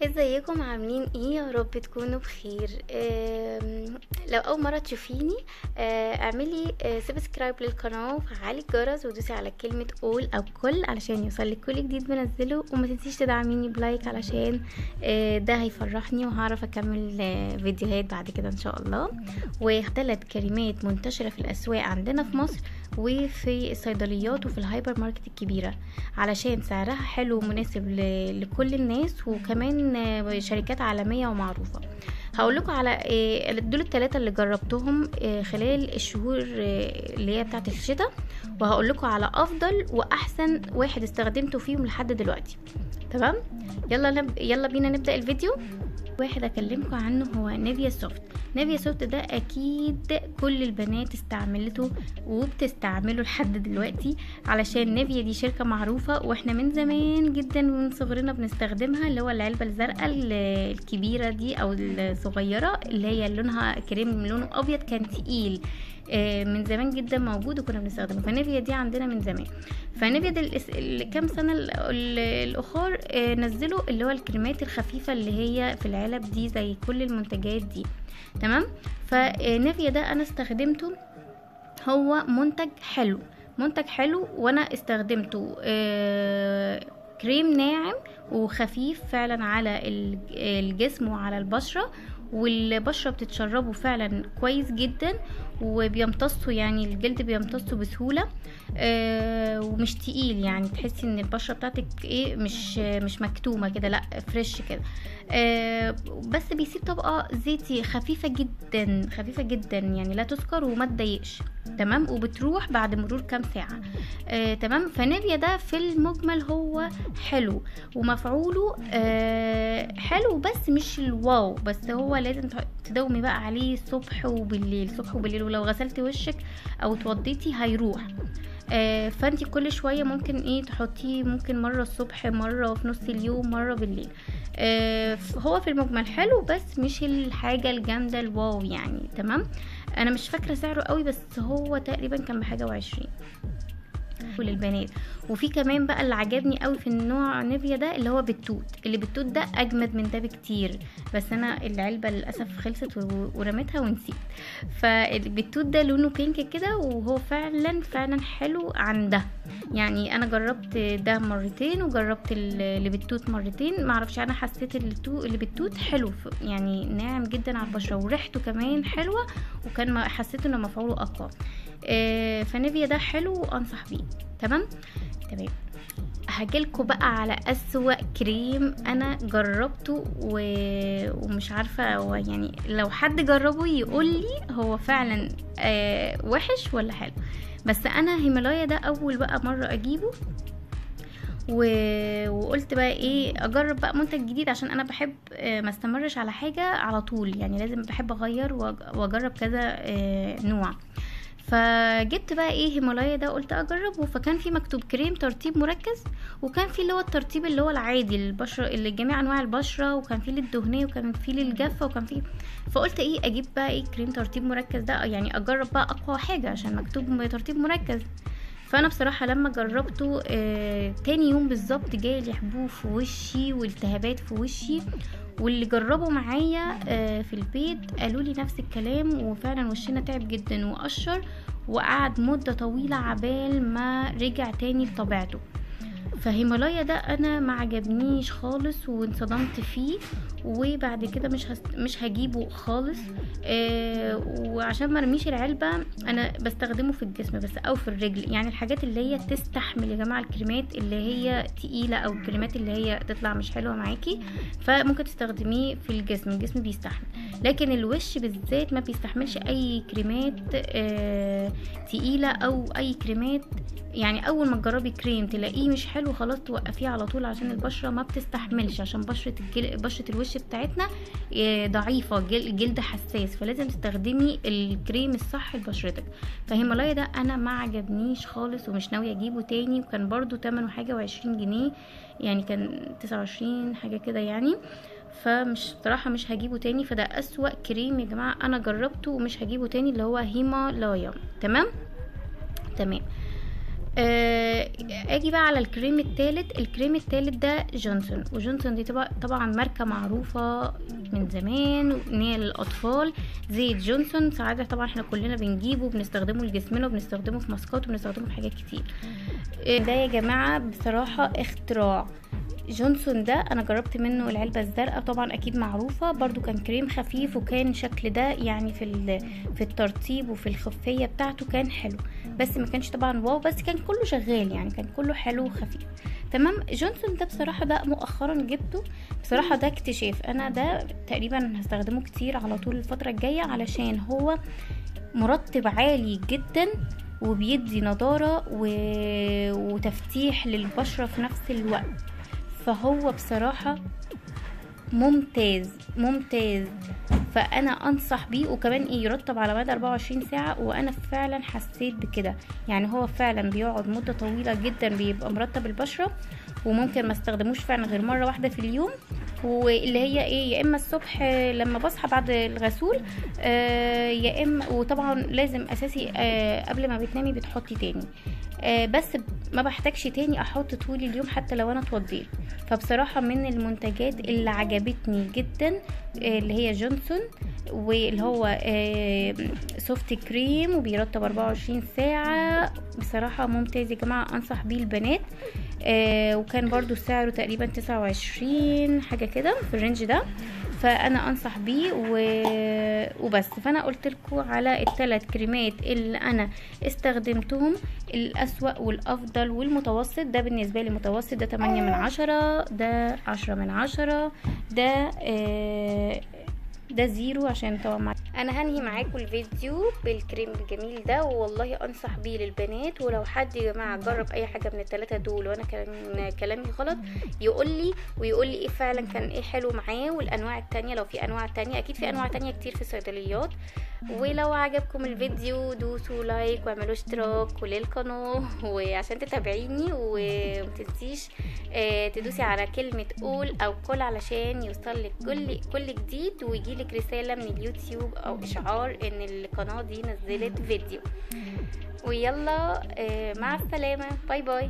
ازيكم عاملين ايه؟ يا رب تكونوا بخير. لو اول مره تشوفيني اعملي سبسكرايب للقناه وفعلي الجرس ودوسي على كلمه اول او كل علشان يوصلك كل جديد بنزله، وما تنسيش تدعميني بلايك علشان ده هيفرحني وهعرف اكمل فيديوهات بعد كده ان شاء الله. وثلاث كلمات منتشره في الاسواق عندنا في مصر وفي الصيدليات وفي الهايبر ماركت الكبيرة علشان سعرها حلو ومناسب لكل الناس، وكمان شركات عالمية ومعروفة. هقول لكم على دول الثلاثه اللي جربتهم خلال الشهور اللي هي بتاعه الشتاء، وهقول لكم على افضل واحسن واحد استخدمته فيهم لحد دلوقتي. تمام، يلا بينا نبدا الفيديو. واحد اكلمكم عنه هو نيفيا سوفت. نيفيا سوفت ده اكيد كل البنات استعملته وبتستعمله لحد دلوقتي، علشان نيفيا دي شركة معروفة واحنا من زمان جدا من صغرنا بنستخدمها، اللي هو العلبة الزرقاء الكبيرة دي او الصغيرة اللي هي لونها كريم لونه ابيض، كان تقيل من زمان جدا موجود وكنا بنستخدمه. فنيفيا دي عندنا من زمان. فنيفيا دي كام سنة الاخر نزلوا اللي هو الكريمات الخفيفة اللي هي في العلب دي زي كل المنتجات دي. تمام، فنيفيا ده انا استخدمته، هو منتج حلو وانا استخدمته كريم ناعم وخفيف فعلا على الجسم وعلى البشرة، والبشرة بتتشربه فعلا كويس جدا وبيمتصوا، يعني الجلد بيمتصه بسهولة ومش تقيل، يعني تحسي ان البشرة بتاعتك ايه مش مكتومة كده، لا فريش كده. بس بيسيب طبقة زيتي خفيفة جدا يعني لا تذكر وما تضايقش. تمام، وبتروح بعد مرور كام ساعة. تمام، فنيفيا ده في المجمل هو حلو ومفعوله حلو، بس مش الواو، بس هو لازم تداومي بقى عليه الصبح وبالليل، ولو غسلتي وشك او اتوضيتي هيروح. فانتي كل شوية ممكن تحطيه، ممكن مرة الصبح، مرة في نص اليوم، مرة بالليل. هو في المجمل حلو بس مش الحاجة الجامدة الواو يعني. تمام، انا مش فاكرة سعره قوي، بس هو تقريبا كان بحاجة و20 للبنات. وفي كمان بقى اللي عجبني قوي في النوع نيفيا ده اللي هو بالتوت ده اجمد من ده بكتير، بس انا العلبه للاسف خلصت ورميتها ونسيت. فالبالتوت ده لونه بينك كده، وهو فعلا حلو عن ده. يعني انا جربت ده مرتين وجربت اللي بالتوت مرتين، معرفش، انا حسيت اللي بالتوت حلو يعني ناعم جدا على البشره وريحته كمان حلوه، وكان حسيت انه مفعوله اقوى. فنيفيا ده حلو وانصح بيه. تمام، هجيلكوا بقى على اسوأ كريم انا جربته ومش عارفة هو يعني لو حد جربه يقولي هو فعلا وحش ولا حلو. بس انا هيمالايا ده اول بقى مرة اجيبه وقلت بقى اجرب بقى منتج جديد، عشان انا بحب ما استمرش على حاجة على طول، يعني لازم بحب اغير واجرب كذا نوع. فجبت بقى هيمالايا ده، قلت اجربه. فكان في مكتوب كريم ترطيب مركز، وكان في اللي هو الترطيب اللي هو العادي للبشره، اللي جميع انواع البشره، وكان في للدهنيه وكان في للجافه وكان في. فقلت اجيب بقى كريم ترطيب مركز ده، يعني اجرب بقى اقوى حاجه عشان مكتوب ترطيب مركز. فانا بصراحه لما جربته تاني يوم بالظبط جالي حبوب في وشي والتهابات في وشي، واللي جربوا معايا في البيت قالوا لي نفس الكلام، وفعلا وشنا تعب جدا وقشر وقعد مدة طويلة عبال ما رجع تاني لطبيعته. فهيمالايا ده انا ما عجبنيش خالص وانصدمت فيه، وبعد كده مش هجيبه خالص. وعشان ما رميش العلبة انا بستخدمه في الجسم بس او في الرجل، يعني الحاجات اللي هي تستحمل يا جماعة، الكريمات اللي هي تقيلة او الكريمات اللي هي تطلع مش حلوة معاكي فممكن تستخدميه في الجسم بيستحمل، لكن الوش بالذات ما بيستحملش اي كريمات تقيلة او اي كريمات. يعني اول ما تجربي كريم تلاقيه مش حلو خلاص توقفيه على طول، عشان البشره ما بتستحملش، عشان بشره الوش بتاعتنا ضعيفه، الجلد حساس، فلازم تستخدمي الكريم الصح لبشرتك. فهيمالايا ده انا ما عجبنيش خالص ومش ناويه اجيبه تاني، وكان برضو تمنه حاجه و20 جنيه، يعني كان 29 حاجه كده يعني. فمش بصراحه مش هجيبه تاني. فده اسوأ كريم يا جماعه انا جربته ومش هجيبه تاني، اللي هو هيمالايا. تمام. اجي بقى على الكريم التالت. الكريم التالت ده جونسون، وجونسون دي طبعا ماركة معروفة من زمان ان هي للاطفال. زيت جونسون ساعات طبعا احنا كلنا بنجيبه وبنستخدمه لجسمنا وبنستخدمه في ماسكات وبنستخدمه في حاجات كتير. ده يا جماعة بصراحة اختراع. جونسون ده انا جربت منه العلبة الزرقاء، طبعا اكيد معروفة، برضو كان كريم خفيف وكان شكل ده يعني في الترطيب وفي الخفية بتاعته كان حلو، بس ما كانش طبعا واو، بس كان كله شغال يعني، كان كله حلو وخفيف. تمام. جونسون ده بصراحة ده مؤخرا جبته، بصراحة ده اكتشاف. انا ده تقريبا هستخدمه كتير على طول الفترة الجاية، علشان هو مرطب عالي جدا وبيدي نضارة وتفتيح للبشرة في نفس الوقت. فهو بصراحة ممتاز ممتاز، فانا انصح بيه. وكمان يرطب على مدى 24 ساعة، وانا فعلا حسيت بكده، يعني هو فعلا بيقعد مدة طويلة جدا بيبقى مرطب البشرة، وممكن ما استخدموش فعلا غير مرة واحدة في اليوم، واللي هي يا اما الصبح لما بصحى بعد الغسول، يا اما وطبعا لازم اساسي قبل ما بتنامي بتحطي تاني. بس ما بحتاجش تاني احط طول اليوم حتى لو انا اتوضيت. فبصراحة من المنتجات اللي عجبتني جدا اللي هي جونسون، واللي هو سوفت كريم وبيرطب 24 ساعة. بصراحة ممتاز يا جماعة، انصح بيه البنات. وكان برضو سعره تقريبا 29 حاجة كده في الرينج ده، فانا انصح بيه وبس. فانا قلت لكم على الثلاث كريمات اللي انا استخدمتهم، الاسوأ والافضل والمتوسط. ده بالنسبه لي متوسط، ده 8/10، ده 10/10، ده 0 عشان طبعا انا هنهي معاكم الفيديو بالكريم الجميل ده، والله انصح بيه للبنات. ولو حد يا جماعه جرب اي حاجه من الثلاثه دول وانا كان كلامي غلط يقول لي ايه فعلا كان ايه حلو معاه، والانواع التانية لو في انواع تانية، اكيد في انواع تانية كتير في الصيدليات. ولو عجبكم الفيديو دوسوا لايك واعملوا اشتراك للقناه وعشان تتابعيني، ومتنسيش تدوسي على كلمة قول او كل علشان يوصلك كل جديد، ويجيلك رسالة من اليوتيوب او اشعار ان القناة دي نزلت فيديو. ويلا مع السلامة، باي باي.